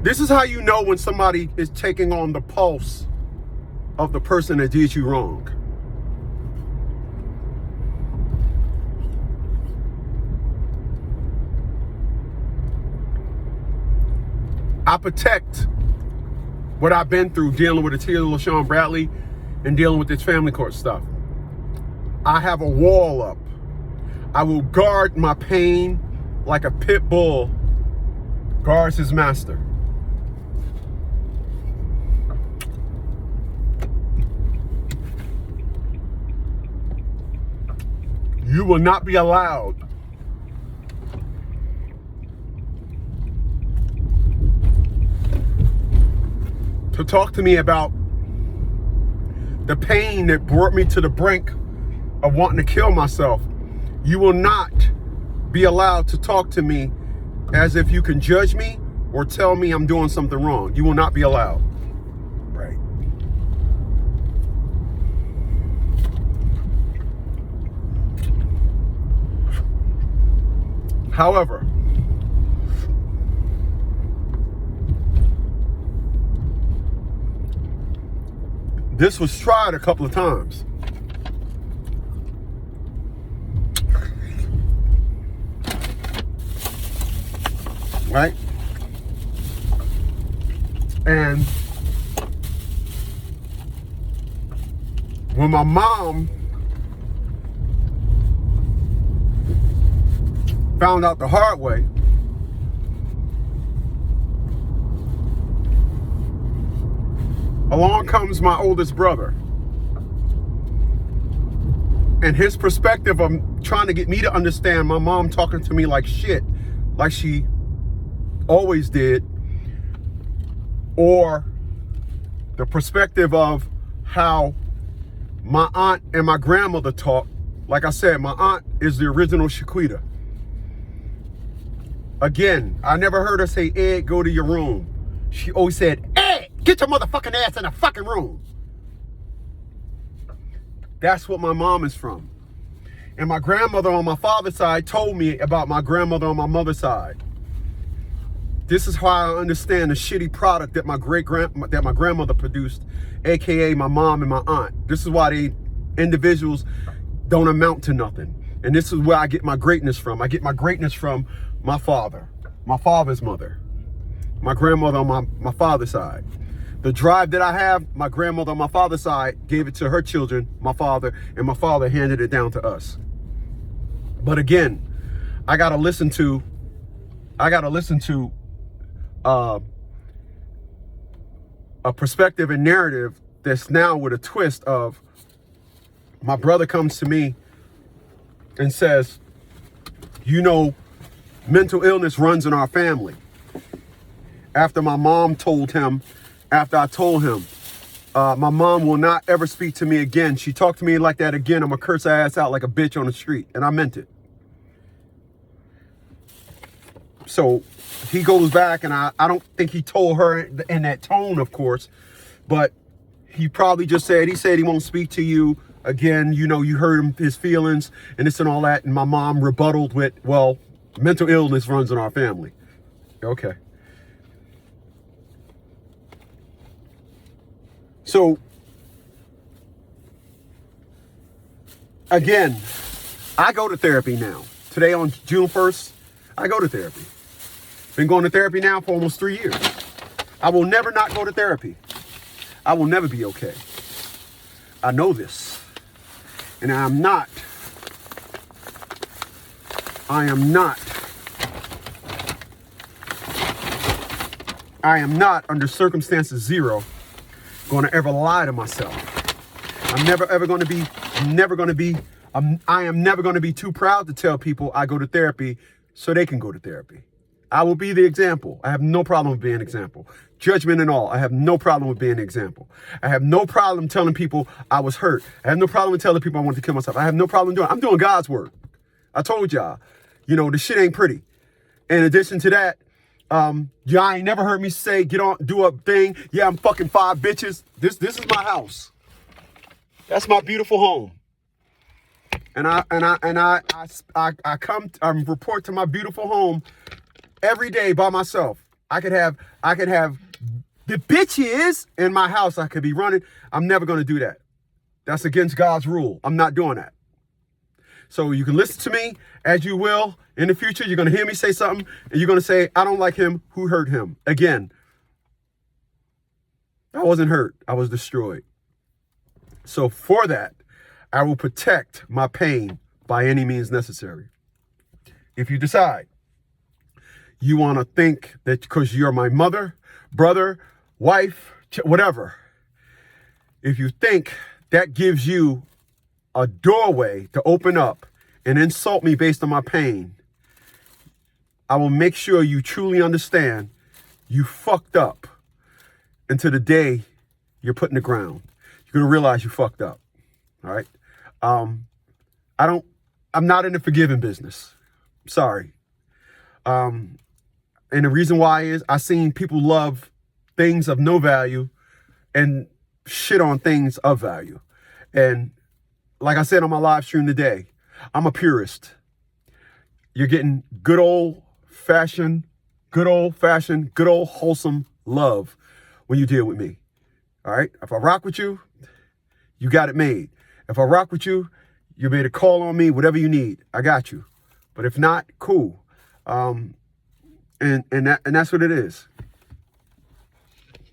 This is how you know when somebody is taking on the pulse of the person that did you wrong. I protect what I've been through dealing with Atiya LaShawn Bradley and dealing with this family court stuff. I have a wall up. I will guard my pain like a pit bull guards his master. You will not be allowed to talk to me about the pain that brought me to the brink of wanting to kill myself. You will not be allowed to talk to me as if you can judge me or tell me I'm doing something wrong. You will not be allowed. Right. However, this was tried a couple of times. Right? And when my mom found out the hard way, along comes my oldest brother. And his perspective of trying to get me to understand my mom talking to me like shit, like she always did, or the perspective of how my aunt and my grandmother talk. Like I said, my aunt is the original Shaquita. Again, I never heard her say, Ed, go to your room. She always said, Ed, get your motherfucking ass in the fucking room. That's what my mom is from. And my grandmother on my father's side told me about my grandmother on my mother's side. This is how I understand the shitty product that my grandmother produced, aka my mom and my aunt. This is why they individuals don't amount to nothing. And this is where I get my greatness from. I get my greatness from my father, my father's mother, my grandmother on my father's side. The drive that I have, my grandmother on my father's side gave it to her children, my father, and my father handed it down to us. But again, I gotta listen to a perspective and narrative that's now with a twist of my brother comes to me and says, you know, mental illness runs in our family. After my mom told him, after I told him, my mom will not ever speak to me again. She talked to me like that again, I'm gonna curse her ass out like a bitch on the street. And I meant it. So he goes back, and I don't think he told her in that tone, of course, but he probably just said, he won't speak to you again. You know, you hurt him, his feelings and this and all that. And my mom rebutted with, well, mental illness runs in our family. Okay. So again, I go to therapy now. Today on June 1st, I go to therapy. Been going to therapy now for almost 3 years. I will never not go to therapy. I will never be okay. I know this. And I am not under circumstances zero going to ever lie to myself. I am never going to be too proud to tell people I go to therapy so they can go to therapy. I will be the example. I have no problem with being an example. Judgment and all, I have no problem with being an example. I have no problem telling people I was hurt. I have no problem telling people I wanted to kill myself. I have no problem doing it. I'm doing God's work. I told y'all, you know, the shit ain't pretty. In addition to that, y'all ain't never heard me say, get on, do a thing. Yeah, I'm fucking 5 bitches. This is my house. That's my beautiful home. And I report to my beautiful home every day by myself. I could have the bitches in my house. I could be running. I'm never going to do that. That's against God's rule. I'm not doing that. So you can listen to me as you will. In the future, you're going to hear me say something, and you're going to say, I don't like him. Who hurt him? Again, I wasn't hurt. I was destroyed. So for that, I will protect my pain by any means necessary. If you decide you want to think that because you're my mother, brother, wife, whatever, if you think that gives you a doorway to open up and insult me based on my pain, I will make sure you truly understand you fucked up until the day you're put in the ground. You're going to realize you fucked up. All right. I'm not in the forgiving business. Sorry. And the reason why is I seen people love things of no value and shit on things of value. And like I said on my live stream today, I'm a purist. You're getting good old fashioned, good old wholesome love when you deal with me. All right. If I rock with you, you got it made. If I rock with you, you made a call on me, whatever you need. I got you. But if not, cool. And that's what it is.